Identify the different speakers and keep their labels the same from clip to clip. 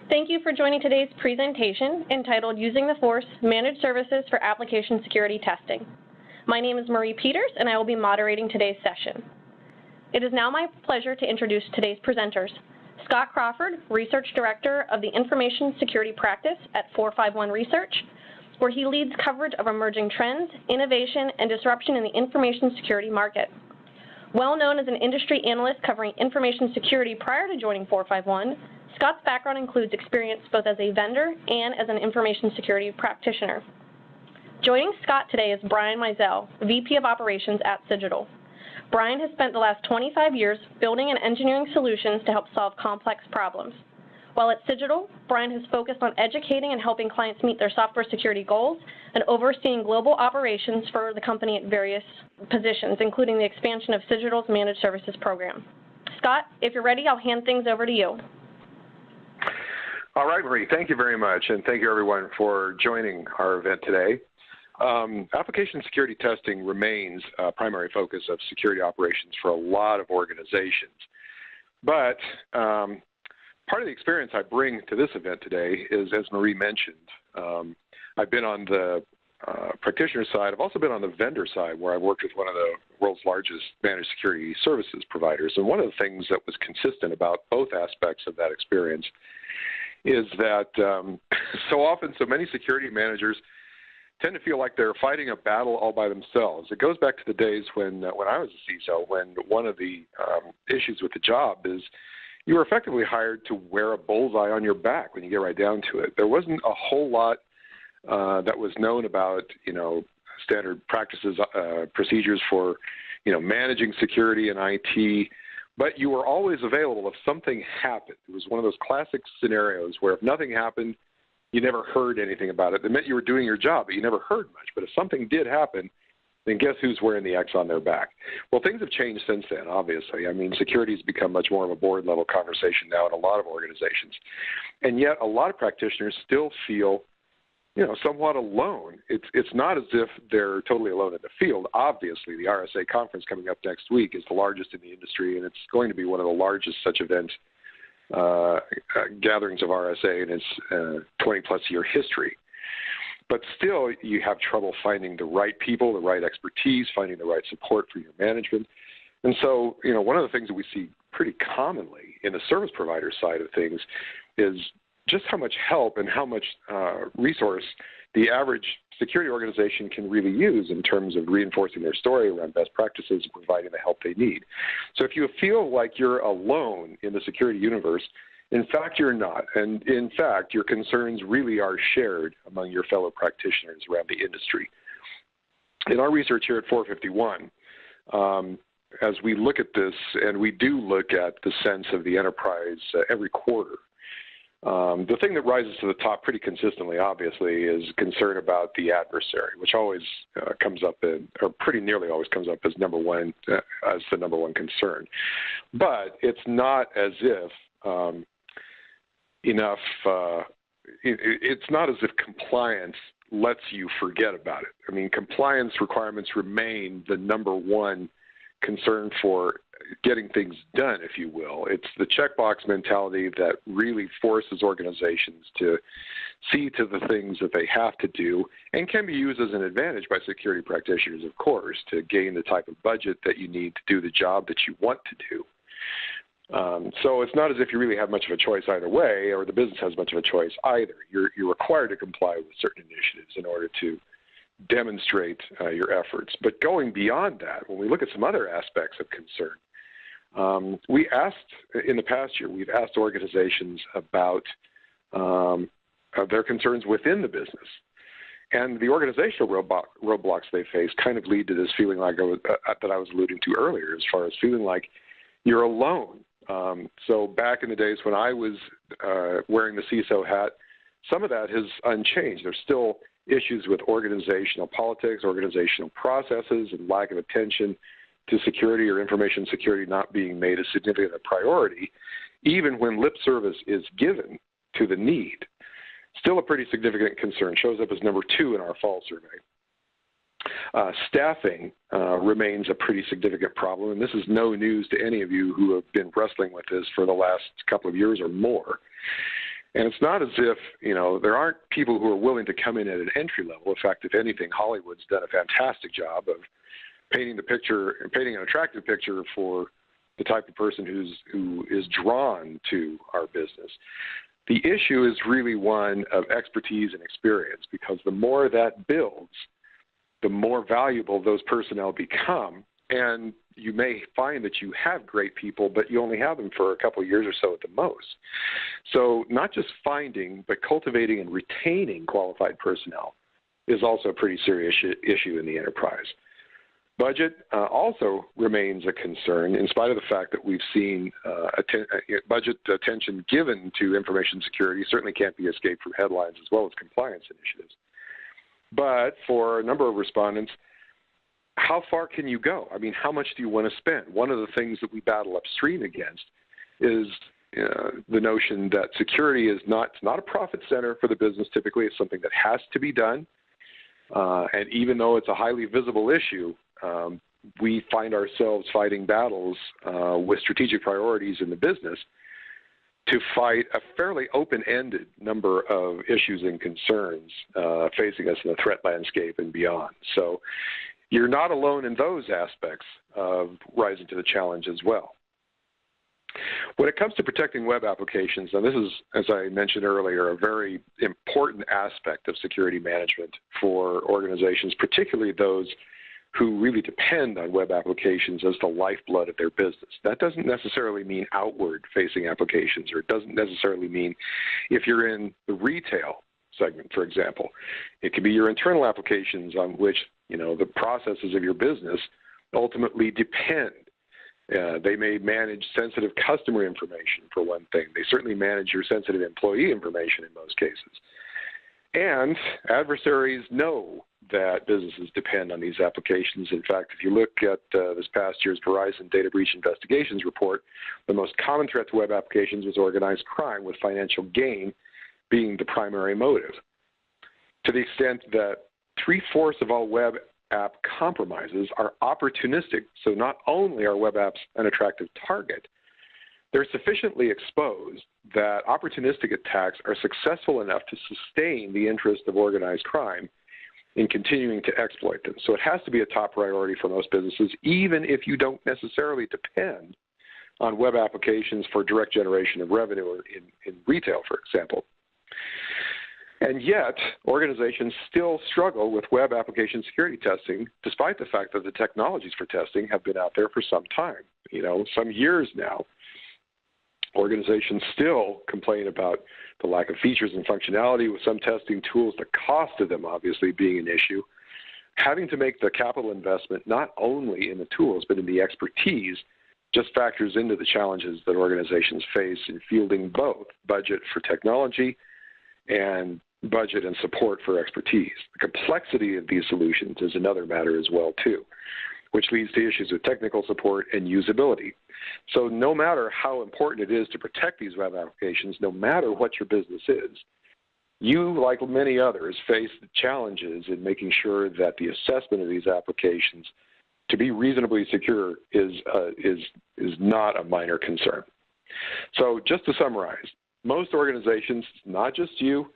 Speaker 1: Thank you for joining today's presentation entitled Using the Force Managed Services for Application Security Testing. My name is Marie Peters, and I will be moderating today's session. It is now my pleasure to introduce today's presenters. Scott Crawford, Research Director of the Information Security Practice at 451 Research, where he leads coverage of emerging trends, innovation, and disruption in the information security market. Well known as an industry analyst covering information security prior to joining 451, Scott's background includes experience both as a vendor and as an information security practitioner. Joining Scott today is Brian Mizell, VP of Operations at Cigital. Brian has spent the last 25 years building and engineering solutions to help solve complex problems. While at Cigital, Brian has focused on educating and helping clients meet their software security goals and overseeing global operations for the company at various positions, including the expansion of Cigital's Managed Services program. Scott, if you're ready, I'll hand things over to you.
Speaker 2: All right, Marie, thank you very much, and thank you everyone for joining our event today. Application security testing remains a primary focus of security operations for a lot of organizations. But part of the experience I bring to this event today is, as Marie mentioned, I've been on the practitioner side. I've also been on the vendor side, where I've worked with one of the world's largest managed security services providers. And one of the things that was consistent about both aspects of that experience is that so often, so many security managers tend to feel like they're fighting a battle all by themselves. It goes back to the days when I was a CISO, when one of the issues with the job is you were effectively hired to wear a bullseye on your back when you get right down to it. There wasn't a whole lot that was known about, standard practices, procedures for, managing security and IT. But you were always available if something happened. It was one of those classic scenarios where if nothing happened, you never heard anything about it. It meant you were doing your job, but you never heard much. But if something did happen, then guess who's wearing the X on their back? Well, things have changed since then, obviously. I mean, security has become much more of a board-level conversation now in a lot of organizations. And yet a lot of practitioners still feel somewhat alone. It's not as if they're totally alone in the field. Obviously, the RSA conference coming up next week is the largest in the industry, and it's going to be one of the largest such event gatherings of RSA in its 20-plus year history. But still, you have trouble finding the right people, the right expertise, finding the right support for your management. And so, one of the things that we see pretty commonly in the service provider side of things is just how much help and how much resource the average security organization can really use in terms of reinforcing their story around best practices and providing the help they need. So if you feel like you're alone in the security universe, in fact, you're not. And in fact, your concerns really are shared among your fellow practitioners around the industry. In our research here at 451, as we look at this, and we do look at the sense of the enterprise every quarter, the thing that rises to the top pretty consistently, obviously, is concern about the adversary, which always comes up, or pretty nearly always comes up as the number one concern. But it's not as if it's not as if compliance lets you forget about it. I mean, compliance requirements remain the number one concern for getting things done, if you will. It's the checkbox mentality that really forces organizations to see to the things that they have to do, and can be used as an advantage by security practitioners, of course, to gain the type of budget that you need to do the job that you want to do. So it's not as if you really have much of a choice either way, or the business has much of a choice either. You're required to comply with certain initiatives in order to demonstrate your efforts. But going beyond that, when we look at some other aspects of concern, we asked, in the past year, we've asked organizations about their concerns within the business. And the organizational roadblocks they face kind of lead to this feeling like that I was alluding to earlier, as far as feeling like you're alone. So back in the days when I was wearing the CISO hat, some of that has unchanged. There's still issues with organizational politics, organizational processes, and lack of attention to security or information security not being made a significant priority, even when lip service is given to the need. Still a pretty significant concern. Shows up as number 2 in our fall survey. Staffing remains a pretty significant problem, and this is no news to any of you who have been wrestling with this for the last couple of years or more. And it's not as if, there aren't people who are willing to come in at an entry level. In fact, if anything, Hollywood's done a fantastic job of painting an attractive picture for the type of person who is drawn to our business. The issue is really one of expertise and experience, because the more that builds, the more valuable those personnel become. And you may find that you have great people, but you only have them for a couple of years or so at the most. So not just finding, but cultivating and retaining qualified personnel is also a pretty serious issue in the enterprise. Budget also remains a concern, in spite of the fact that we've seen budget attention given to information security. Certainly can't be escaped from headlines as well as compliance initiatives. But for a number of respondents, how far can you go? I mean, how much do you want to spend? One of the things that we battle upstream against is the notion that security is not a profit center for the business. Typically, it's something that has to be done. And even though it's a highly visible issue, we find ourselves fighting battles with strategic priorities in the business to fight a fairly open-ended number of issues and concerns facing us in the threat landscape and beyond. So you're not alone in those aspects of rising to the challenge as well. When it comes to protecting web applications, now this is, as I mentioned earlier, a very important aspect of security management for organizations, particularly those who really depend on web applications as the lifeblood of their business. That doesn't necessarily mean outward-facing applications, or it doesn't necessarily mean if you're in the retail segment, for example. It could be your internal applications on which, the processes of your business ultimately depend. They may manage sensitive customer information, for one thing. They certainly manage your sensitive employee information in most cases. And adversaries know that businesses depend on these applications. In fact, if you look at this past year's Verizon Data Breach Investigations report, the most common threat to web applications was organized crime, with financial gain being the primary motive. To the extent that 3/4 of all web app compromises are opportunistic, so not only are web apps an attractive target, they're sufficiently exposed that opportunistic attacks are successful enough to sustain the interest of organized crime in continuing to exploit them. So it has to be a top priority for most businesses, even if you don't necessarily depend on web applications for direct generation of revenue in retail, for example. And yet, organizations still struggle with web application security testing, despite the fact that the technologies for testing have been out there for some time, some years now. Organizations still complain about the lack of features and functionality with some testing tools, the cost of them obviously being an issue. Having to make the capital investment not only in the tools but in the expertise just factors into the challenges that organizations face in fielding both budget for technology and budget and support for expertise. The complexity of these solutions is another matter as well, too, which leads to issues with technical support and usability. So no matter how important it is to protect these web applications, no matter what your business is, you, like many others, face the challenges in making sure that the assessment of these applications to be reasonably secure is not a minor concern. So just to summarize, most organizations, not just you,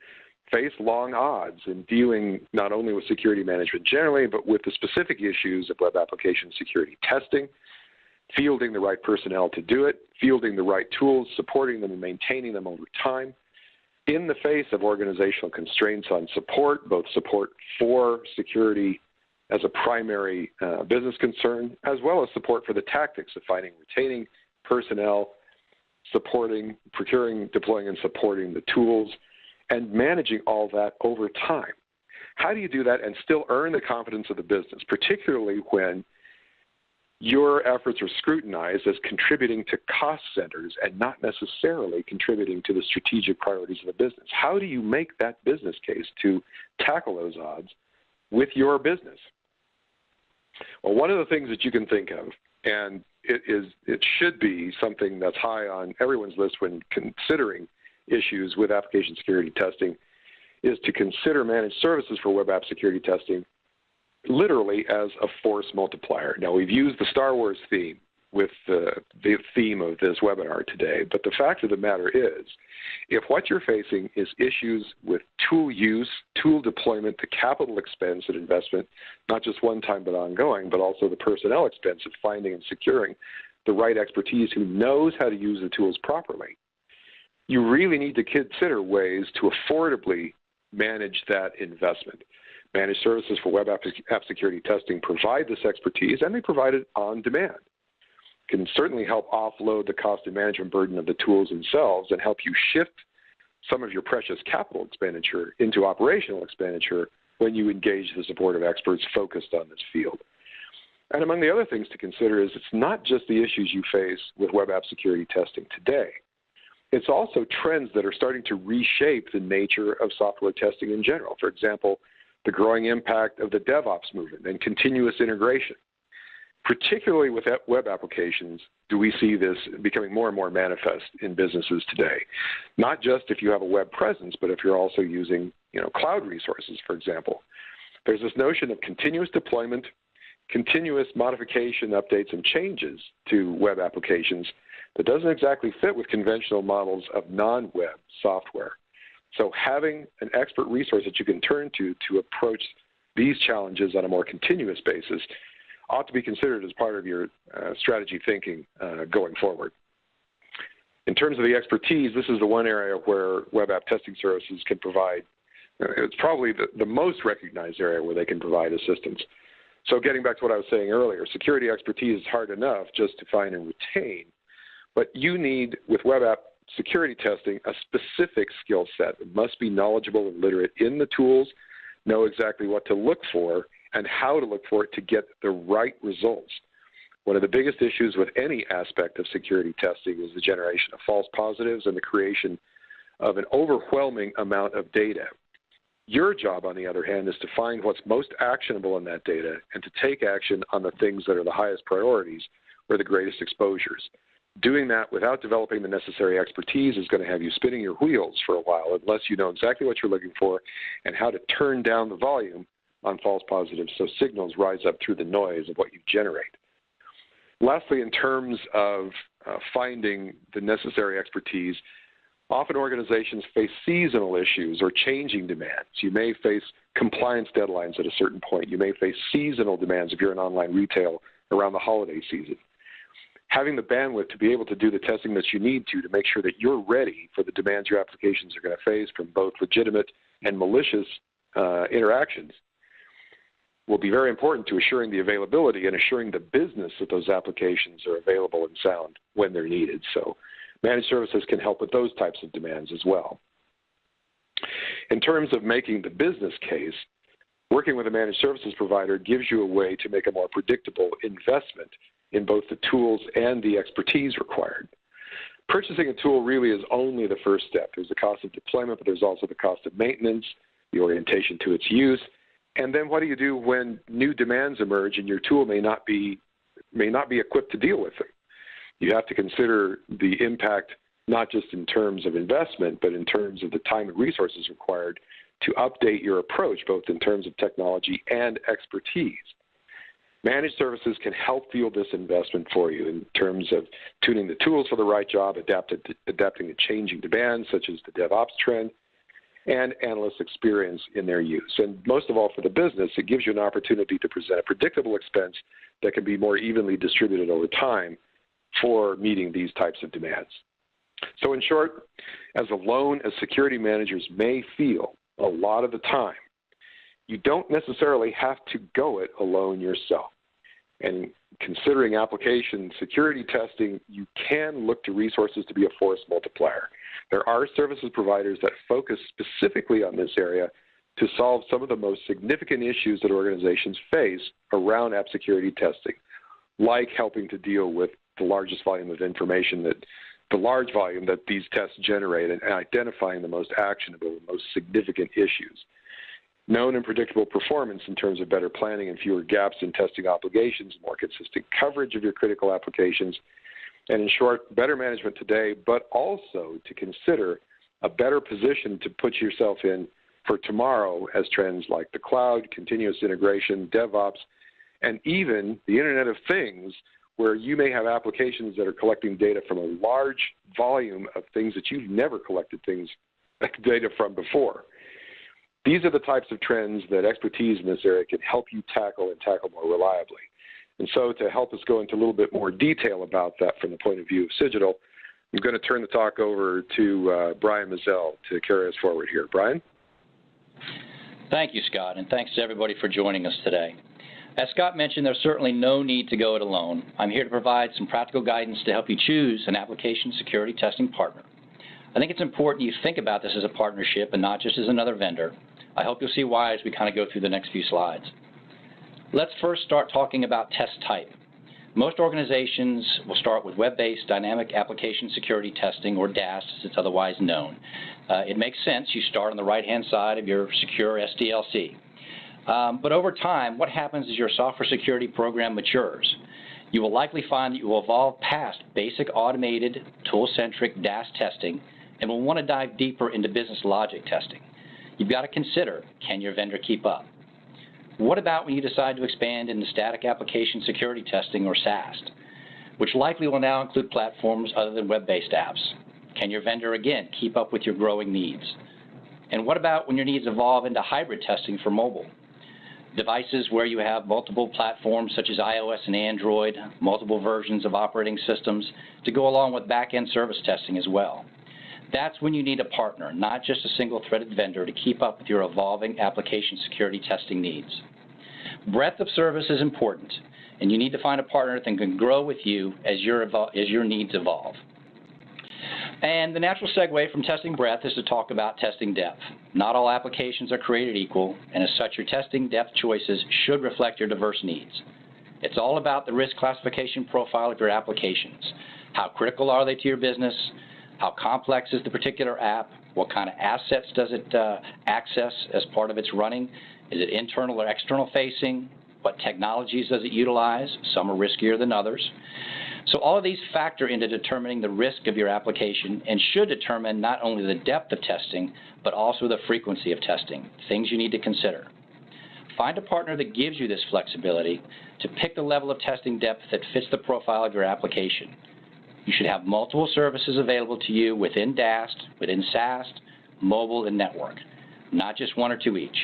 Speaker 2: face long odds in dealing not only with security management generally, but with the specific issues of web application security testing, fielding the right personnel to do it, fielding the right tools, supporting them and maintaining them over time, in the face of organizational constraints on support, both support for security as a primary business concern, as well as support for the tactics of finding, retaining personnel, supporting, procuring, deploying, and supporting the tools, and managing all that over time. How do you do that and still earn the confidence of the business, particularly when your efforts are scrutinized as contributing to cost centers and not necessarily contributing to the strategic priorities of the business? How do you make that business case to tackle those odds with your business? Well, one of the things that you can think of, and it should be something that's high on everyone's list when considering issues with application security testing, is to consider managed services for web app security testing literally as a force multiplier. Now, we've used the Star Wars theme with the theme of this webinar today, but the fact of the matter is, if what you're facing is issues with tool use, tool deployment, the capital expense and investment, not just one time but ongoing, but also the personnel expense of finding and securing the right expertise who knows how to use the tools properly, you really need to consider ways to affordably manage that investment. Managed services for web app security testing provide this expertise, and they provide it on demand. Can certainly help offload the cost and management burden of the tools themselves and help you shift some of your precious capital expenditure into operational expenditure when you engage the support of experts focused on this field. And among the other things to consider is it's not just the issues you face with web app security testing today. It's also trends that are starting to reshape the nature of software testing in general. For example, the growing impact of the DevOps movement and continuous integration. Particularly with web applications, do we see this becoming more and more manifest in businesses today. Not just if you have a web presence, but if you're also using, cloud resources, for example. There's this notion of continuous deployment, continuous modification, updates, and changes to web applications that doesn't exactly fit with conventional models of non-web software. So having an expert resource that you can turn to approach these challenges on a more continuous basis ought to be considered as part of your strategy thinking going forward. In terms of the expertise, this is the one area where web app testing services can provide, it's probably the most recognized area where they can provide assistance. So getting back to what I was saying earlier, security expertise is hard enough just to find and retain, but you need, with web app security testing, a specific skill set. It must be knowledgeable and literate in the tools, know exactly what to look for and how to look for it to get the right results. One of the biggest issues with any aspect of security testing is the generation of false positives and the creation of an overwhelming amount of data. Your job, on the other hand, is to find what's most actionable in that data and to take action on the things that are the highest priorities or the greatest exposures. Doing that without developing the necessary expertise is going to have you spinning your wheels for a while unless you know exactly what you're looking for and how to turn down the volume on false positives so signals rise up through the noise of what you generate. Lastly, in terms of finding the necessary expertise, often organizations face seasonal issues or changing demands. You may face compliance deadlines at a certain point. You may face seasonal demands if you're in online retail around the holiday season. Having the bandwidth to be able to do the testing that you need to make sure that you're ready for the demands your applications are going to face from both legitimate and malicious interactions will be very important to assuring the availability and assuring the business that those applications are available and sound when they're needed. So managed services can help with those types of demands as well. In terms of making the business case, working with a managed services provider gives you a way to make a more predictable investment in both the tools and the expertise required. Purchasing a tool really is only the first step. There's the cost of deployment, but there's also the cost of maintenance, the orientation to its use, and then what do you do when new demands emerge and your tool may not be equipped to deal with them? You have to consider the impact not just in terms of investment, but in terms of the time and resources required to update your approach, both in terms of technology and expertise. Managed services can help field this investment for you in terms of tuning the tools for the right job, adapting to changing demands such as the DevOps trend, and analysts' experience in their use. And most of all, for the business, it gives you an opportunity to present a predictable expense that can be more evenly distributed over time for meeting these types of demands. So in short, as alone as security managers may feel a lot of the time, you don't necessarily have to go it alone yourself. And considering application security testing, you can look to resources to be a force multiplier. There are services providers that focus specifically on this area to solve some of the most significant issues that organizations face around app security testing, like helping to deal with the largest volume of information the large volume that these tests generate and identifying the most actionable, most significant issues. Known and predictable performance in terms of better planning and fewer gaps in testing obligations, more consistent coverage of your critical applications, and in short, better management today, but also to consider a better position to put yourself in for tomorrow as trends like the cloud, continuous integration, DevOps, and even the Internet of Things, where you may have applications that are collecting data from a large volume of things that you've never collected data from before. These are the types of trends that expertise in this area can help you tackle and tackle more reliably. And so to help us go into a little bit more detail about that from the point of view of Cigital, I'm going to turn the talk over to Brian Mazzell to carry us forward here. Brian?
Speaker 3: Thank you, Scott, and thanks to everybody for joining us today. As Scott mentioned, there's certainly no need to go it alone. I'm here to provide some practical guidance to help you choose an application security testing partner. I think it's important you think about this as a partnership and not just as another vendor. I hope you'll see why as we kind of go through the next few slides. Let's first start talking about test type. Most organizations will start with web-based dynamic application security testing, or DAST as it's otherwise known. It makes sense. You start on the right-hand side of your secure SDLC. But over time, what happens is your software security program matures. You will likely find that you will evolve past basic automated tool-centric DAST testing and will want to dive deeper into business logic testing. You've got to consider, can your vendor keep up? What about when you decide to expand into static application security testing, or SAST, which likely will now include platforms other than web-based apps? Can your vendor, again, keep up with your growing needs? And what about when your needs evolve into hybrid testing for mobile? Devices where you have multiple platforms such as iOS and Android, multiple versions of operating systems to go along with back-end service testing as well. That's when you need a partner, not just a single-threaded vendor, to keep up with your evolving application security testing needs. Breadth of service is important, and you need to find a partner that can grow with you as your needs evolve. And the natural segue from testing breadth is to talk about testing depth. Not all applications are created equal, and as such, your testing depth choices should reflect your diverse needs. It's all about the risk classification profile of your applications. How critical are they to your business? How complex is the particular app? What kind of assets does it access as part of its running? Is it internal or external facing? What technologies does it utilize? Some are riskier than others. So all of these factor into determining the risk of your application and should determine not only the depth of testing, but also the frequency of testing, things you need to consider. Find a partner that gives you this flexibility to pick the level of testing depth that fits the profile of your application. You should have multiple services available to you within DAST, within SAST, mobile, and network, not just one or two each.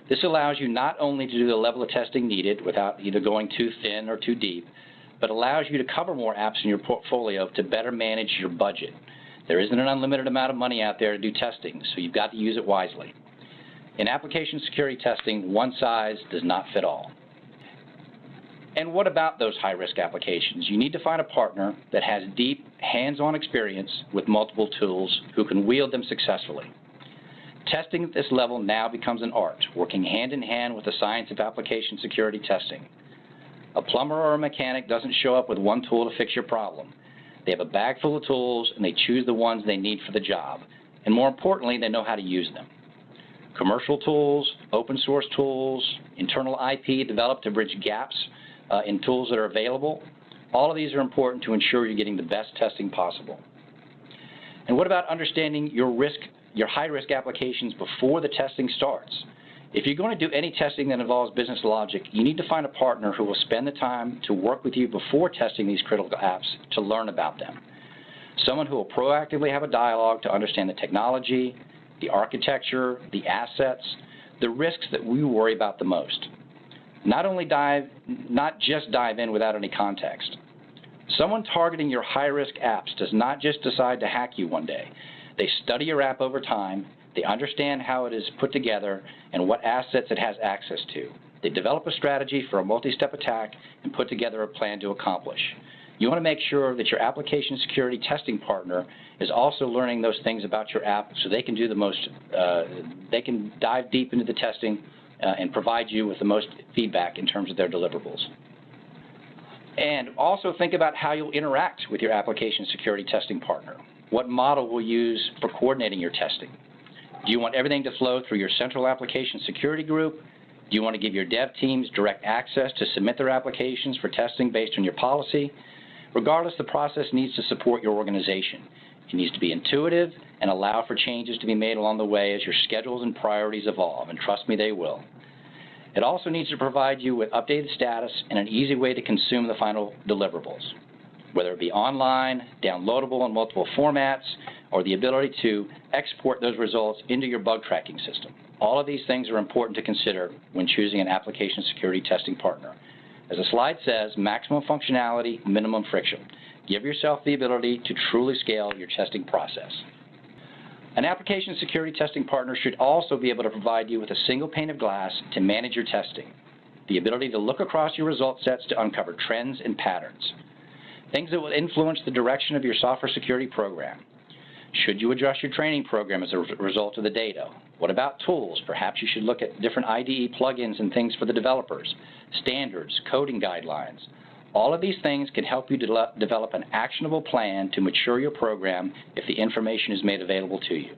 Speaker 3: This allows you not only to do the level of testing needed without either going too thin or too deep, but allows you to cover more apps in your portfolio to better manage your budget. There isn't an unlimited amount of money out there to do testing, so you've got to use it wisely. In application security testing, one size does not fit all. And what about those high-risk applications? You need to find a partner that has deep, hands-on experience with multiple tools who can wield them successfully. Testing at this level now becomes an art, working hand-in-hand with the science of application security testing. A plumber or a mechanic doesn't show up with one tool to fix your problem. They have a bag full of tools, and they choose the ones they need for the job. And more importantly, they know how to use them. Commercial tools, open source tools, internal IP developed to bridge gaps in tools that are available. All of these are important to ensure you're getting the best testing possible. And what about understanding your high-risk applications before the testing starts? If you're going to do any testing that involves business logic, you need to find a partner who will spend the time to work with you before testing these critical apps to learn about them. Someone who will proactively have a dialogue to understand the technology, the architecture, the assets, the risks that we worry about the most. Not just dive in without any context. Someone targeting your high-risk apps does not just decide to hack you one day. They study your app over time. They understand how it is put together and what assets it has access to. They develop a strategy for a multi-step attack and put together a plan to accomplish. You want to make sure that your application security testing partner is also learning those things about your app so they can do they can dive deep into the testing and provide you with the most feedback in terms of their deliverables. And also think about how you'll interact with your application security testing partner. What model will you use for coordinating your testing? Do you want everything to flow through your central application security group? Do you want to give your dev teams direct access to submit their applications for testing based on your policy? Regardless, the process needs to support your organization. It needs to be intuitive and allow for changes to be made along the way as your schedules and priorities evolve, and trust me, they will. It also needs to provide you with updated status and an easy way to consume the final deliverables, whether it be online, downloadable in multiple formats, or the ability to export those results into your bug tracking system. All of these things are important to consider when choosing an application security testing partner. As the slide says, maximum functionality, minimum friction. Give yourself the ability to truly scale your testing process. An application security testing partner should also be able to provide you with a single pane of glass to manage your testing, the ability to look across your result sets to uncover trends and patterns, things that will influence the direction of your software security program. Should you adjust your training program as a result of the data? What about tools? Perhaps you should look at different IDE plugins and things for the developers, standards, coding guidelines. All of these things can help you develop an actionable plan to mature your program if the information is made available to you.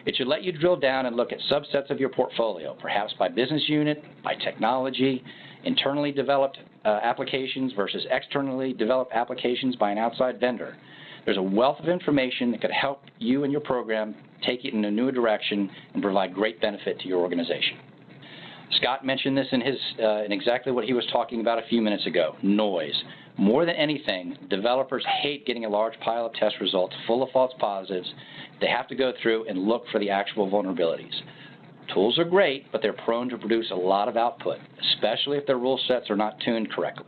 Speaker 3: It should let you drill down and look at subsets of your portfolio, perhaps by business unit, by technology, internally developed applications versus externally developed applications by an outside vendor. There's a wealth of information that could help you and your program take it in a new direction and provide great benefit to your organization. Scott mentioned this in exactly what he was talking about a few minutes ago, noise. More than anything, developers hate getting a large pile of test results full of false positives. They have to go through and look for the actual vulnerabilities. Tools are great, but they're prone to produce a lot of output, especially if their rule sets are not tuned correctly.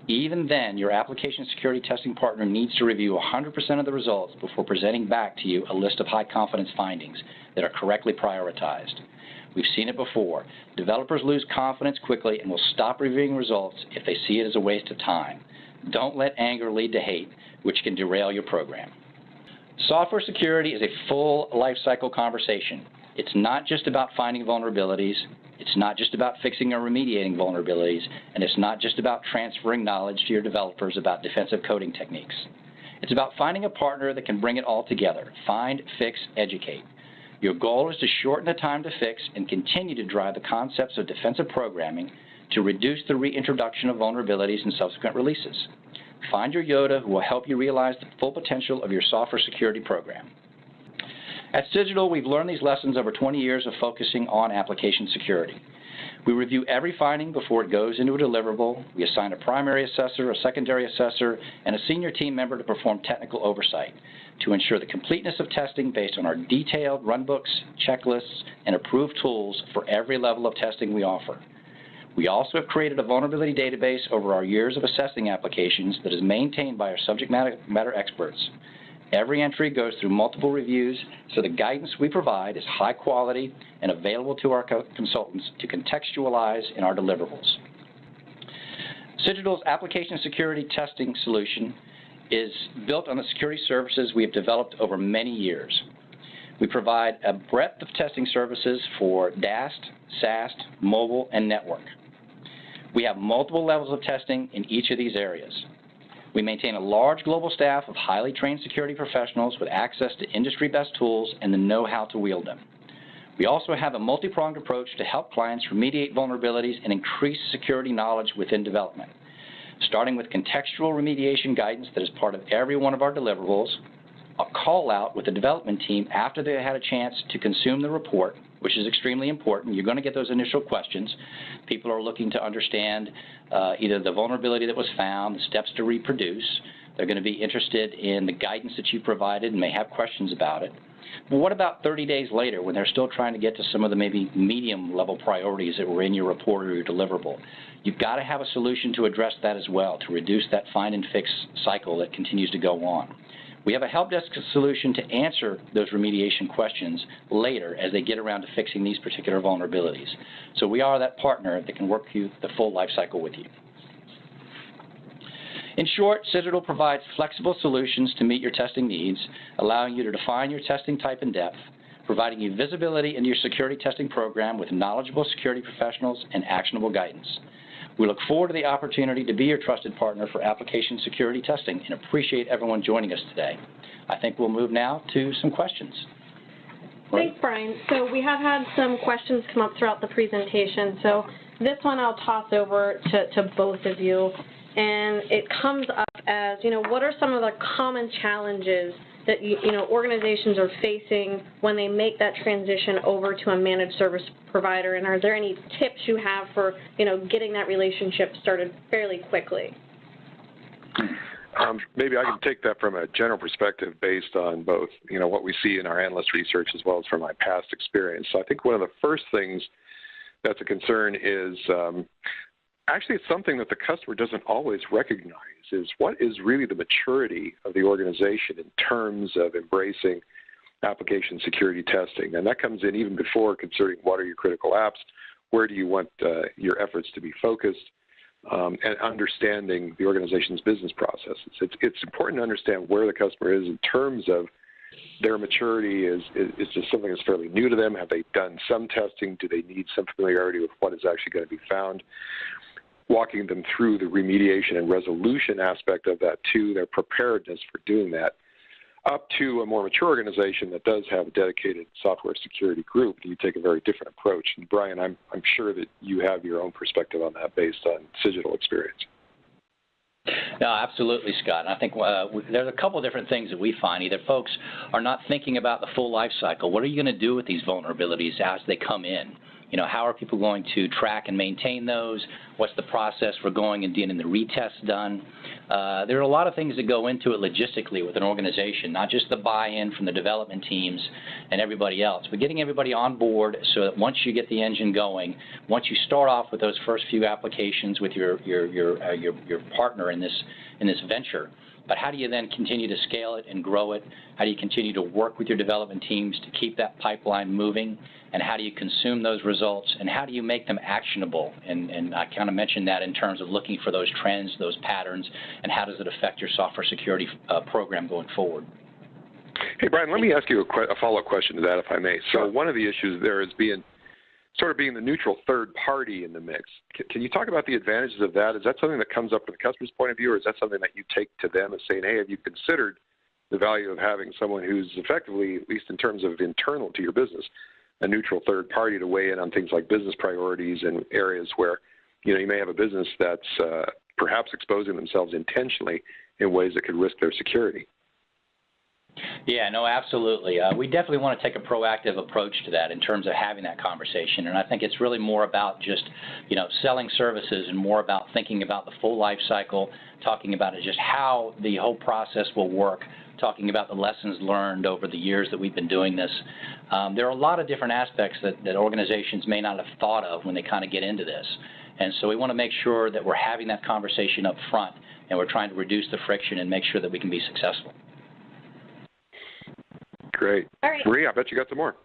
Speaker 3: Even then, your application security testing partner needs to review 100% of the results before presenting back to you a list of high-confidence findings that are correctly prioritized. We've seen it before. Developers lose confidence quickly and will stop reviewing results if they see it as a waste of time. Don't let anger lead to hate, which can derail your program. Software security is a full lifecycle conversation. It's not just about finding vulnerabilities. It's not just about fixing or remediating vulnerabilities, and it's not just about transferring knowledge to your developers about defensive coding techniques. It's about finding a partner that can bring it all together. Find, fix, educate. Your goal is to shorten the time to fix and continue to drive the concepts of defensive programming to reduce the reintroduction of vulnerabilities in subsequent releases. Find your Yoda who will help you realize the full potential of your software security program. At Cigital, we've learned these lessons over 20 years of focusing on application security. We review every finding before it goes into a deliverable. We assign a primary assessor, a secondary assessor, and a senior team member to perform technical oversight to ensure the completeness of testing based on our detailed runbooks, checklists, and approved tools for every level of testing we offer. We also have created a vulnerability database over our years of assessing applications that is maintained by our subject matter experts. Every entry goes through multiple reviews, so the guidance we provide is high quality and available to our consultants to contextualize in our deliverables. Cigital's application security testing solution is built on the security services we have developed over many years. We provide a breadth of testing services for DAST, SAST, mobile, and network. We have multiple levels of testing in each of these areas. We maintain a large global staff of highly trained security professionals with access to industry best tools and the know-how to wield them. We also have a multi-pronged approach to help clients remediate vulnerabilities and increase security knowledge within development, starting with contextual remediation guidance that is part of every one of our deliverables, a call out with the development team after they had a chance to consume the report, which is extremely important. You're going to get those initial questions. People are looking to understand either the vulnerability that was found, the steps to reproduce. They're going to be interested in the guidance that you provided and may have questions about it. But what about 30 days later when they're still trying to get to some of the maybe medium level priorities that were in your report or your deliverable? You've got to have a solution to address that as well, to reduce that find and fix cycle that continues to go on. We have a help desk solution to answer those remediation questions later as they get around to fixing these particular vulnerabilities. So we are that partner that can work you the full life cycle with you. In short, Cigital provides flexible solutions to meet your testing needs, allowing you to define your testing type and depth, providing you visibility into your security testing program with knowledgeable security professionals and actionable guidance. We look forward to the opportunity to be your trusted partner for application security testing and appreciate everyone joining us today. I think we'll move now to some questions.
Speaker 1: Thanks, Brian. So we have had some questions come up throughout the presentation. So this one I'll toss over to both of you. And it comes up as, what are some of the common challenges that organizations are facing when they make that transition over to a managed service provider, and are there any tips you have for getting that relationship started fairly quickly?
Speaker 2: Maybe I can take that from a general perspective based on both what we see in our analyst research as well as from my past experience. So I think one of the first things that's a concern is actually it's something that the customer doesn't always recognize, is what is really the maturity of the organization in terms of embracing application security testing. And that comes in even before considering what are your critical apps, where do you want your efforts to be focused, and understanding the organization's business processes. It's important to understand where the customer is in terms of their maturity. Is just something that's fairly new to them? Have they done some testing? Do they need some familiarity with what is actually going to be found? Walking them through the remediation and resolution aspect of that too, their preparedness for doing that, up to a more mature organization that does have a dedicated software security group. You take a very different approach. And Brian, I'm sure that you have your own perspective on that based on digital experience.
Speaker 3: No, absolutely, Scott. And I think there's a couple of different things that we find. Either folks are not thinking about the full life cycle. What are you going to do with these vulnerabilities as they come in? How are people going to track and maintain those? What's the process for going and getting the retests done? There are a lot of things that go into it logistically with an organization, not just the buy-in from the development teams and everybody else, but getting everybody on board so that once you get the engine going, once you start off with those first few applications with your partner in this venture, but how do you then continue to scale it and grow it? How do you continue to work with your development teams to keep that pipeline moving? And how do you consume those results? And how do you make them actionable? And I kind of mentioned that in terms of looking for those trends, those patterns, and how does it affect your software security program going forward?
Speaker 2: Hey, Brian, let me ask you a follow-up question to that, if I may. So one of the issues there is being the neutral third party in the mix. Can you talk about the advantages of that? Is that something that comes up from the customer's point of view, or is that something that you take to them as saying, hey, have you considered the value of having someone who's effectively, at least in terms of internal to your business, a neutral third party to weigh in on things like business priorities and areas where you may have a business that's perhaps exposing themselves intentionally in ways that could risk their security?
Speaker 3: Yeah, no, absolutely. We definitely want to take a proactive approach to that in terms of having that conversation. And I think it's really more about just, selling services and more about thinking about the full life cycle, talking about just how the whole process will work, talking about the lessons learned over the years that we've been doing this. There are a lot of different aspects that organizations may not have thought of when they kind of get into this. And so we want to make sure that we're having that conversation up front and we're trying to reduce the friction and make sure that we can be successful.
Speaker 2: Great.
Speaker 1: All right.
Speaker 2: Maria, I bet you got some more.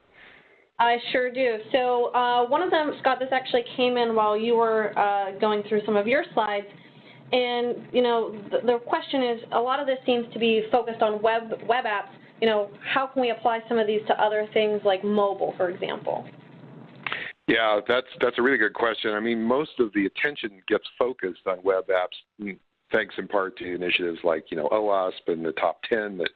Speaker 1: I sure do. So one of them, Scott, this actually came in while you were going through some of your slides. And, the question is, a lot of this seems to be focused on web apps. How can we apply some of these to other things like mobile, for example?
Speaker 2: Yeah, that's a really good question. I mean, most of the attention gets focused on web apps, thanks in part to initiatives like, OWASP and the top 10 that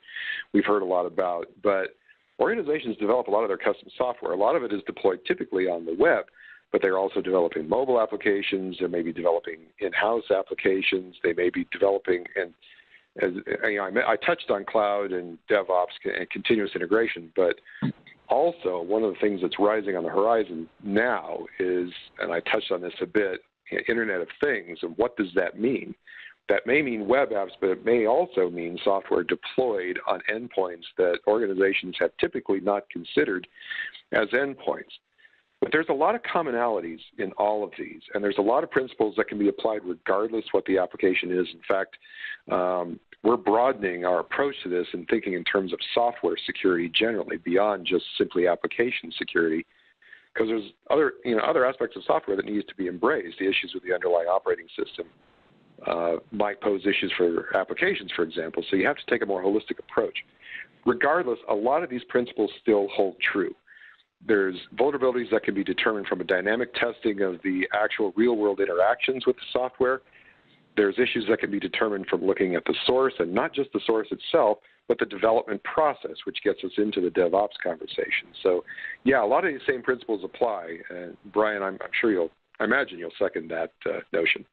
Speaker 2: we've heard a lot about. But organizations develop a lot of their custom software. A lot of it is deployed typically on the web, but they're also developing mobile applications. They may be developing in-house applications. They may be developing, and as I touched on cloud and DevOps and continuous integration, but also one of the things that's rising on the horizon now is, and I touched on this a bit, Internet of Things. And what does that mean? That may mean web apps, but it may also mean software deployed on endpoints that organizations have typically not considered as endpoints. But there's a lot of commonalities in all of these, and there's a lot of principles that can be applied regardless what the application is. In fact, we're broadening our approach to this and thinking in terms of software security generally beyond just simply application security, because there's other aspects of software that needs to be embraced. The issues with the underlying operating system might pose issues for applications, for example, so you have to take a more holistic approach. Regardless, a lot of these principles still hold true. There's vulnerabilities that can be determined from a dynamic testing of the actual real-world interactions with the software. There's issues that can be determined from looking at the source, and not just the source itself, but the development process, which gets us into the DevOps conversation. So, yeah, a lot of these same principles apply. And Brian, I imagine you'll second that notion.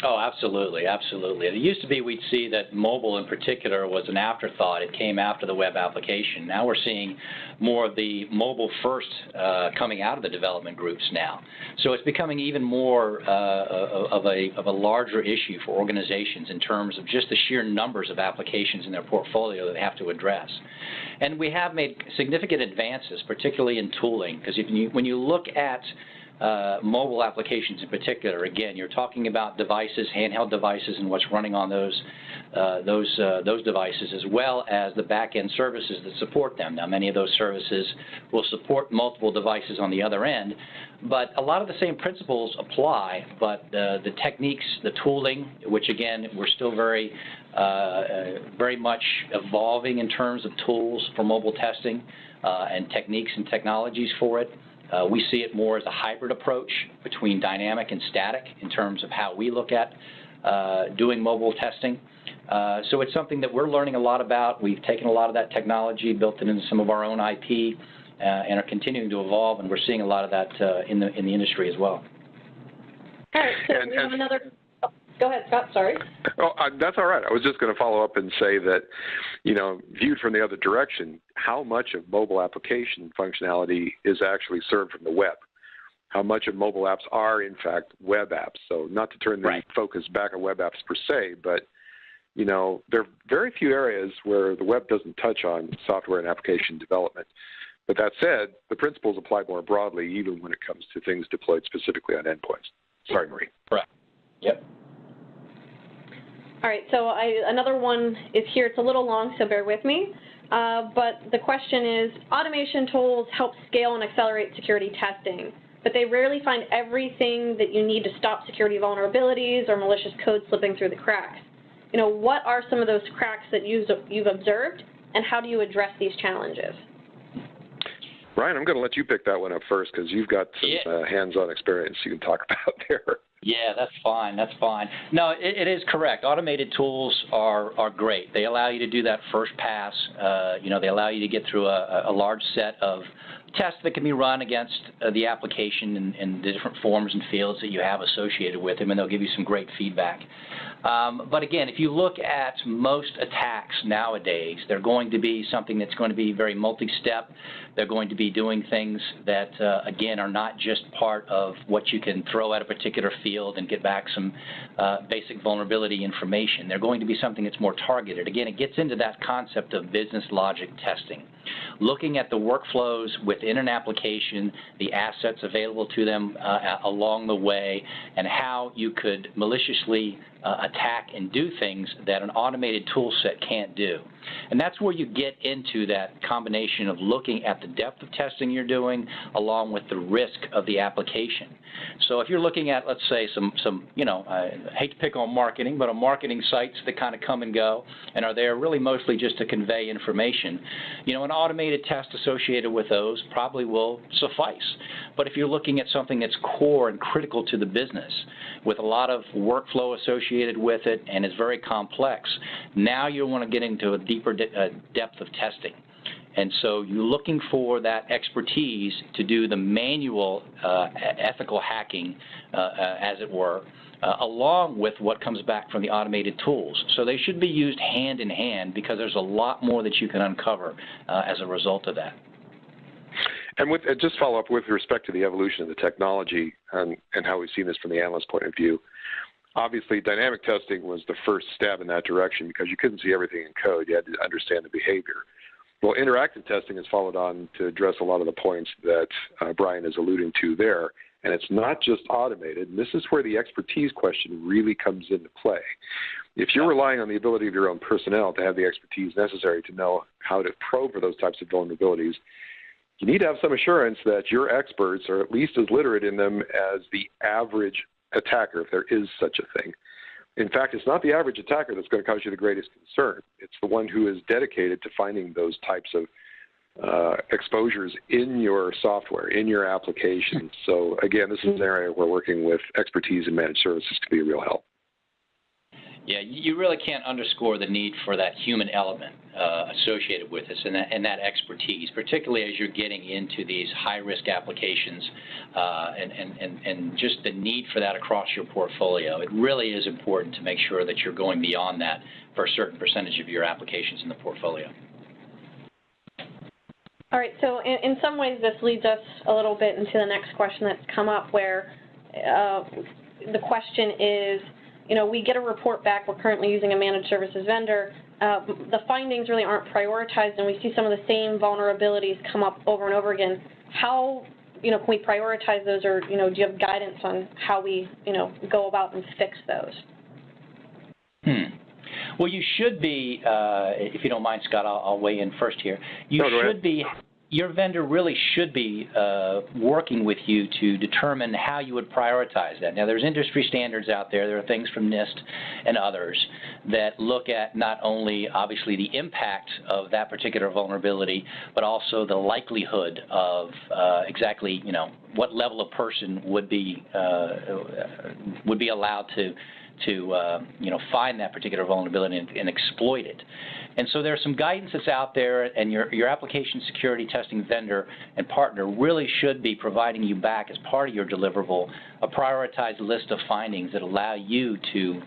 Speaker 3: Oh, absolutely, absolutely. It used to be we'd see that mobile in particular was an afterthought. It came after the web application. Now we're seeing more of the mobile first coming out of the development groups now. So it's becoming even more of a larger issue for organizations in terms of just the sheer numbers of applications in their portfolio that they have to address. And we have made significant advances, particularly in tooling, because when you look at mobile applications in particular, again, you're talking about devices, handheld devices, and what's running on those devices, as well as the back-end services that support them. Now, many of those services will support multiple devices on the other end, but a lot of the same principles apply, but the techniques, the tooling, which again, we're still very much evolving in terms of tools for mobile testing and techniques and technologies for it. We see it more as a hybrid approach between dynamic and static in terms of how we look at doing mobile testing. So it's something that we're learning a lot about. We've taken a lot of that technology, built it into some of our own IP, and are continuing to evolve, and we're seeing a lot of that in the industry as well.
Speaker 1: All right, so we have another. Oh, go ahead, Scott. Sorry.
Speaker 2: Oh, that's all right. I was just going to follow up and say that, viewed from the other direction, how much of mobile application functionality is actually served from the web? How much of mobile apps are, in fact, web apps? So not to turn the focus back on web apps per se, but, there are very few areas where the web doesn't touch on software and application development. But that said, the principles apply more broadly, even when it comes to things deployed specifically on endpoints. Sorry, Marie.
Speaker 3: Correct. Yep.
Speaker 1: All right, so another one is here. It's a little long, so bear with me. But the question is, automation tools help scale and accelerate security testing, but they rarely find everything that you need to stop security vulnerabilities or malicious code slipping through the cracks. What are some of those cracks that you've observed, and how do you address these challenges?
Speaker 2: Ryan, I'm going to let you pick that one up first because you've got some hands-on experience you can talk about there.
Speaker 3: Yeah, that's fine. That's fine. No, it is correct. Automated tools are great. They allow you to do that first pass. They allow you to get through a large set of tests that can be run against the application and the different forms and fields that you have associated with them, and they'll give you some great feedback. But again, if you look at most attacks nowadays, they're going to be something that's going to be very multi-step. They're going to be doing things that, again, are not just part of what you can throw at a particular field and get back some basic vulnerability information. They're going to be something that's more targeted. Again, it gets into that concept of business logic testing. Looking at the workflows within an application, the assets available to them along the way, and how you could maliciously attack and do things that an automated tool set can't do. And that's where you get into that combination of looking at the depth of testing you're doing along with the risk of the application. So if you're looking at, let's say, some I hate to pick on marketing, but marketing sites that kind of come and go and are there really mostly just to convey information, an automated test associated with those probably will suffice. But if you're looking at something that's core and critical to the business with a lot of workflow associated with it and is very complex, now you want to get into a deeper depth of testing. And so you're looking for that expertise to do the manual ethical hacking, as it were, along with what comes back from the automated tools. So they should be used hand in hand because there's a lot more that you can uncover as a result of that.
Speaker 2: And just follow up with respect to the evolution of the technology and how we've seen this from the analyst point of view. Obviously, dynamic testing was the first step in that direction because you couldn't see everything in code. You had to understand the behavior. Well, interactive testing has followed on to address a lot of the points that Brian is alluding to there. And it's not just automated. And this is where the expertise question really comes into play. If you're relying on the ability of your own personnel to have the expertise necessary to know how to probe for those types of vulnerabilities, you need to have some assurance that your experts are at least as literate in them as the average attacker, if there is such a thing. In fact, it's not the average attacker that's going to cause you the greatest concern. It's the one who is dedicated to finding those types of exposures in your software, in your application. So again, this is an area where working with expertise in managed services can be a real help.
Speaker 3: Yeah, you really can't underscore the need for that human element associated with this and that expertise, particularly as you're getting into these high-risk applications and just the need for that across your portfolio. It really is important to make sure that you're going beyond that for a certain percentage of your applications in the portfolio.
Speaker 1: All right, so in some ways this leads us a little bit into the next question that's come up where the question is, we get a report back, we're currently using a managed services vendor, the findings really aren't prioritized and we see some of the same vulnerabilities come up over and over again. How, can we prioritize those or, do you have guidance on how we, go about and fix those?
Speaker 3: Well, you should be, if you don't mind, Scott, I'll weigh in first here. Your vendor really should be working with you to determine how you would prioritize that. Now, there's industry standards out there. There are things from NIST and others that look at not only, obviously, the impact of that particular vulnerability, but also the likelihood of exactly, what level of person would be allowed to find that particular vulnerability and exploit it. And so there's some guidance that's out there, and your application security testing vendor and partner really should be providing you back as part of your deliverable a prioritized list of findings that allow you to,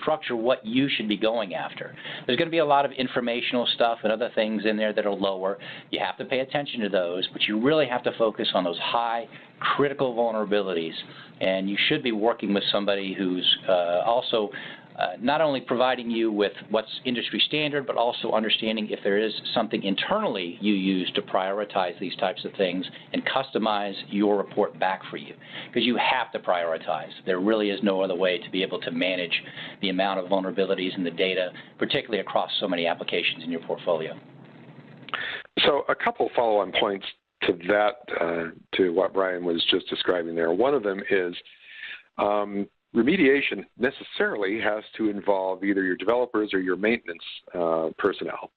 Speaker 3: structure what you should be going after. There's going to be a lot of informational stuff and other things in there that are lower. You have to pay attention to those, but you really have to focus on those high critical vulnerabilities, and you should be working with somebody who's also not only providing you with what's industry standard, but also understanding if there is something internally you use to prioritize these types of things and customize your report back for you, because you have to prioritize. There really is no other way to be able to manage the amount of vulnerabilities in the data, particularly across so many applications in your portfolio.
Speaker 2: So a couple follow-on points to that, to what Brian was just describing there. One of them is remediation necessarily has to involve either your developers or your maintenance personnel.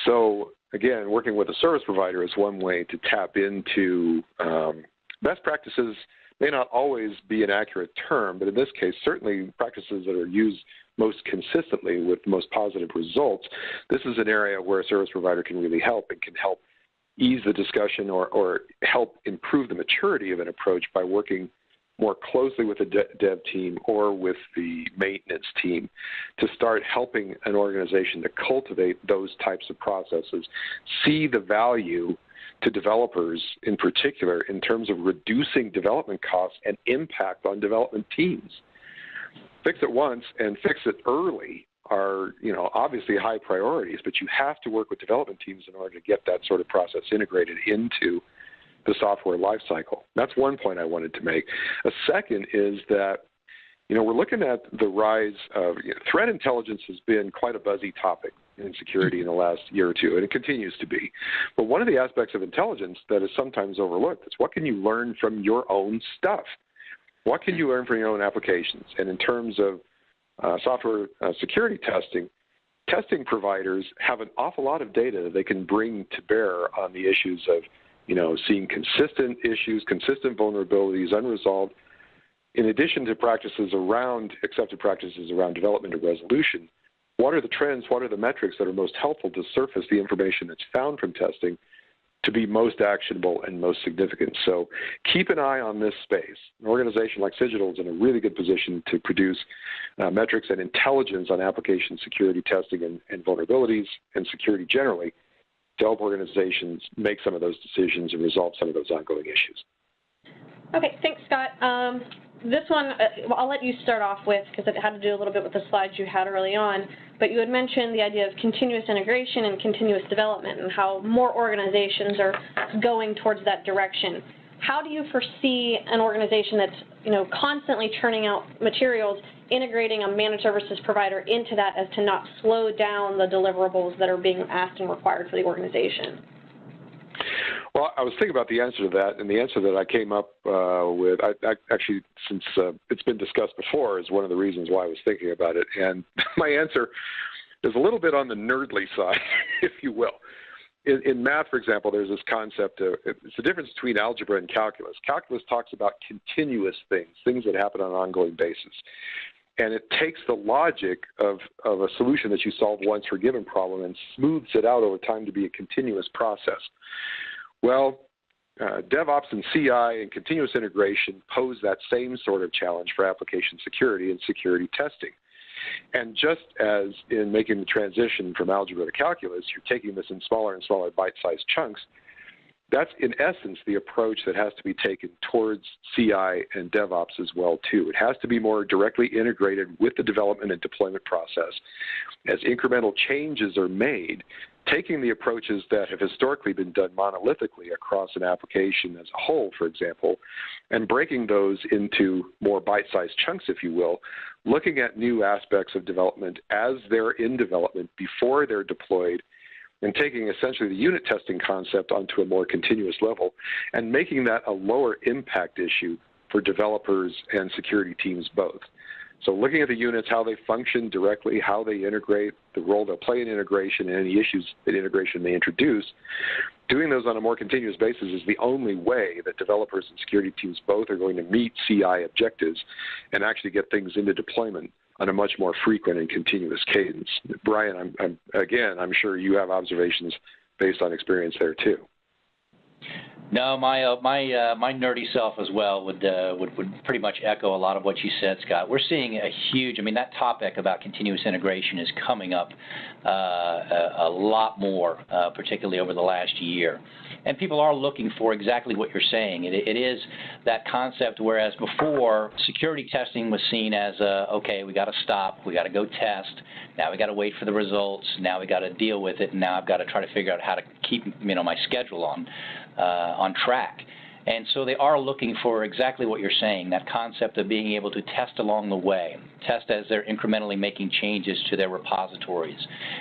Speaker 2: So again, working with a service provider is one way to tap into best practices. May not always be an accurate term, but in this case, certainly practices that are used most consistently with most positive results. This is an area where a service provider can really help and can help ease the discussion or help improve the maturity of an approach by working more closely with the dev team or with the maintenance team to start helping an organization to cultivate those types of processes, see the value to developers in particular in terms of reducing development costs and impact on development teams. Fix it once and fix it early are, obviously high priorities, but you have to work with development teams in order to get that sort of process integrated into the software lifecycle. That's one point I wanted to make. A second is that, we're looking at the rise of threat intelligence has been quite a buzzy topic in security in the last year or two, and it continues to be. But one of the aspects of intelligence that is sometimes overlooked is what can you learn from your own stuff? What can you learn from your own applications? And in terms of software security testing providers have an awful lot of data that they can bring to bear on the issues of seeing consistent issues, consistent vulnerabilities, unresolved, in addition to accepted practices around development and resolution. What are the trends, what are the metrics that are most helpful to surface the information that's found from testing to be most actionable and most significant? So keep an eye on this space. An organization like Cigital is in a really good position to produce metrics and intelligence on application security testing and vulnerabilities and security generally, to help organizations make some of those decisions and resolve some of those ongoing issues.
Speaker 1: Okay, thanks, Scott. This one, I'll let you start off with, because it had to do a little bit with the slides you had early on, but you had mentioned the idea of continuous integration and continuous development and how more organizations are going towards that direction. How do you foresee an organization that's, constantly churning out materials, integrating a managed services provider into that as to not slow down the deliverables that are being asked and required for the organization?
Speaker 2: Well, I was thinking about the answer to that, and the answer that I came up with, actually, since it's been discussed before, is one of the reasons why I was thinking about it. And my answer is a little bit on the nerdly side, if you will. In math, for example, there's this concept of, it's the difference between algebra and calculus. Calculus talks about continuous things that happen on an ongoing basis. and it takes the logic of a solution that you solve once for a given problem and smooths it out over time to be a continuous process. Well, DevOps and CI and continuous integration pose that same sort of challenge for application security and security testing. And just as in making the transition from algebra to calculus, you're taking this in smaller and smaller bite-sized chunks, that's in essence the approach that has to be taken towards CI and DevOps as well too. It has to be more directly integrated with the development and deployment process. As incremental changes are made, taking the approaches that have historically been done monolithically across an application as a whole, for example, and breaking those into more bite-sized chunks, if you will, looking at new aspects of development as they're in development before they're deployed, and taking essentially the unit testing concept onto a more continuous level and making that a lower impact issue for developers and security teams both. So looking at the units, how they function directly, how they integrate, the role they'll play in integration, and any issues that integration may introduce, doing those on a more continuous basis is the only way that developers and security teams both are going to meet CI objectives and actually get things into deployment on a much more frequent and continuous cadence. Brian, I'm sure you have observations based on experience there too.
Speaker 3: No, my nerdy self as well would pretty much echo a lot of what you said, Scott. We're seeing a huge, that topic about continuous integration is coming up a lot more, particularly over the last year. And people are looking for exactly what you're saying. It is that concept, whereas before my testing was seen as, okay, we got to stop, we got to go test, now we got to wait for the results, now we got to deal with it, and now I've got to try to figure out how to keep my schedule on track. And so they are looking for exactly what you're saying, that concept of being able to test along the way, test as they're incrementally making changes to their repositories,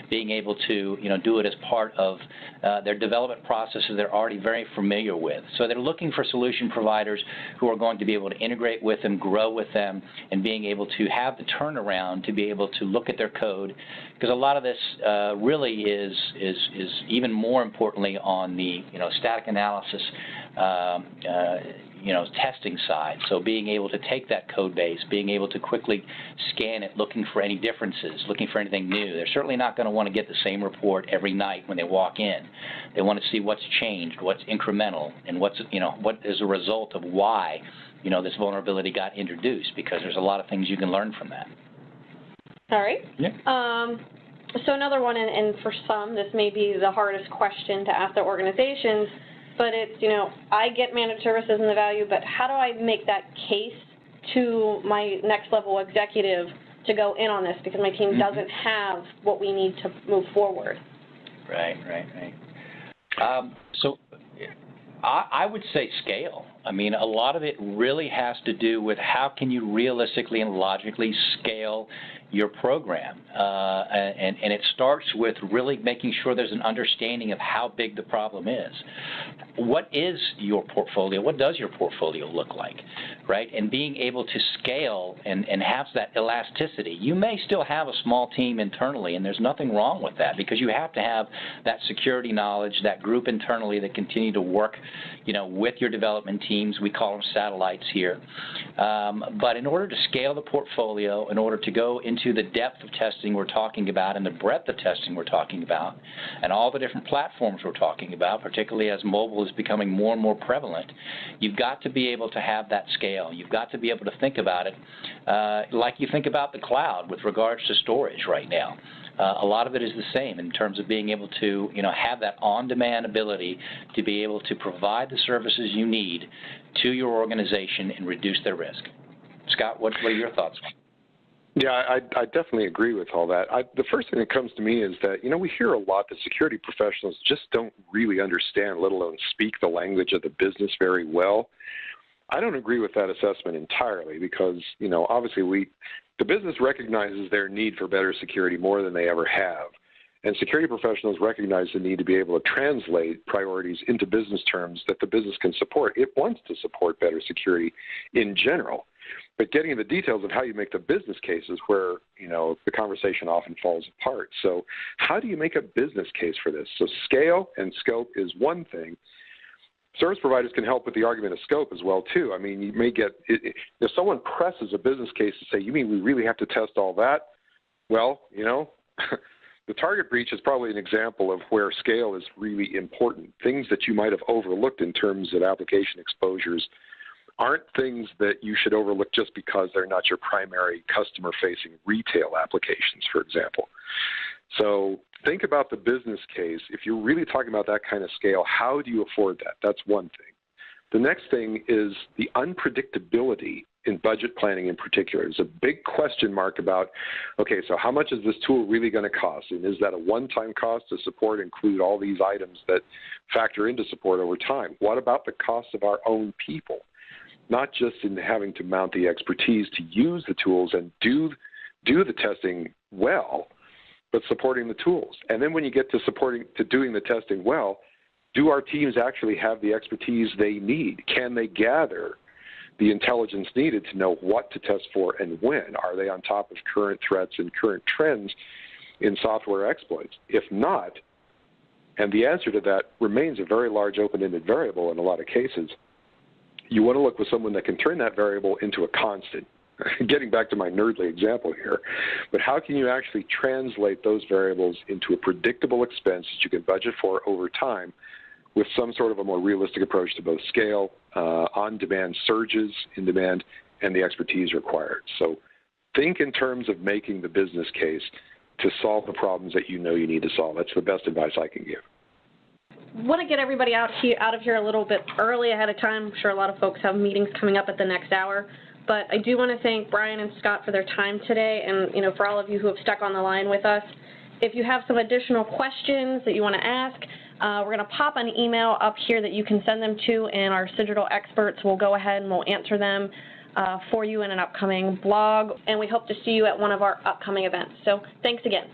Speaker 3: being able to do it as part of their development processes they're already very familiar with. So they're looking for solution providers who are going to be able to integrate with them, grow with them, and being able to have the turnaround to be able to look at their code, because a lot of this really is even more importantly on the static analysis testing side. So being able to take that code base, being able to quickly scan it, looking for any differences, looking for anything new. They're certainly not going to want to get the same report every night when they walk in. They want to see what's changed, what's incremental, and what is a result of why this vulnerability got introduced, because there's a lot of things you can learn from that.
Speaker 1: All right.
Speaker 3: Yeah.
Speaker 1: So another one, and for some, this may be the hardest question to ask their organizations, but it's, I get managed services and the value, but how do I make that case to my next level executive to go in on this, because my team doesn't have what we need to move forward?
Speaker 3: Right. So I would say scale. A lot of it really has to do with how can you realistically and logically scale your program. And it starts with really making sure there's an understanding of how big the problem is. What is your portfolio? What does your portfolio look like, right? And being able to scale and have that elasticity. You may still have a small team internally, and there's nothing wrong with that, because you have to have that security knowledge, that group internally that continue to work, with your development teams. We call them satellites here. But in order to scale the portfolio, in order to go into the depth of testing we're talking about and the breadth of testing we're talking about, and all the different platforms we're talking about, particularly as mobile is becoming more and more prevalent, you've got to be able to have that scale. You've got to be able to think about it like you think about the cloud with regards to storage right now. A lot of it is the same in terms of being able to, have that on-demand ability to be able to provide the services you need to your organization and reduce their risk. Scott, what are your thoughts?
Speaker 2: Yeah, I definitely agree with all that. The first thing that comes to me is that, we hear a lot that security professionals just don't really understand, let alone speak the language of the business very well. I don't agree with that assessment entirely, because, obviously the business recognizes their need for better security more than they ever have. And security professionals recognize the need to be able to translate priorities into business terms that the business can support. It wants to support better security in general. But getting into the details of how you make the business case is where, the conversation often falls apart. So how do you make a business case for this? So scale and scope is one thing. Service providers can help with the argument of scope as well, too. I mean, you may get, if someone presses a business case to say, you mean we really have to test all that? Well, you know, the target breach is probably an example of where scale is really important. Things that you might have overlooked in terms of application exposures aren't things that you should overlook just because they're not your primary customer-facing retail applications, for example. So think about the business case. If you're really talking about that kind of scale, how do you afford that? That's one thing. The next thing is the unpredictability in budget planning in particular. There's a big question mark about, okay, so how much is this tool really going to cost? And is that a one-time cost to support include all these items that factor into support over time? What about the cost of our own people? Not just in having to mount the expertise to use the tools and do the testing well, but supporting the tools. And then when you get to doing the testing well, do our teams actually have the expertise they need? Can they gather the intelligence needed to know what to test for and when? Are they on top of current threats and current trends in software exploits? If not, and the answer to that remains a very large open-ended variable in a lot of cases, you want to look with someone that can turn that variable into a constant. Getting back to my nerdly example here, but how can you actually translate those variables into a predictable expense that you can budget for over time with some sort of a more realistic approach to both scale, on-demand surges in demand, and the expertise required. So think in terms of making the business case to solve the problems that you know you need to solve. That's the best advice I can give.
Speaker 1: I want to get everybody out of here a little bit early ahead of time. I'm sure a lot of folks have meetings coming up at the next hour. But I do want to thank Brian and Scott for their time today, and for all of you who have stuck on the line with us. If you have some additional questions that you want to ask, we're going to pop an email up here that you can send them to, and our digital experts will go ahead and we'll answer them for you in an upcoming blog. And we hope to see you at one of our upcoming events. So thanks again.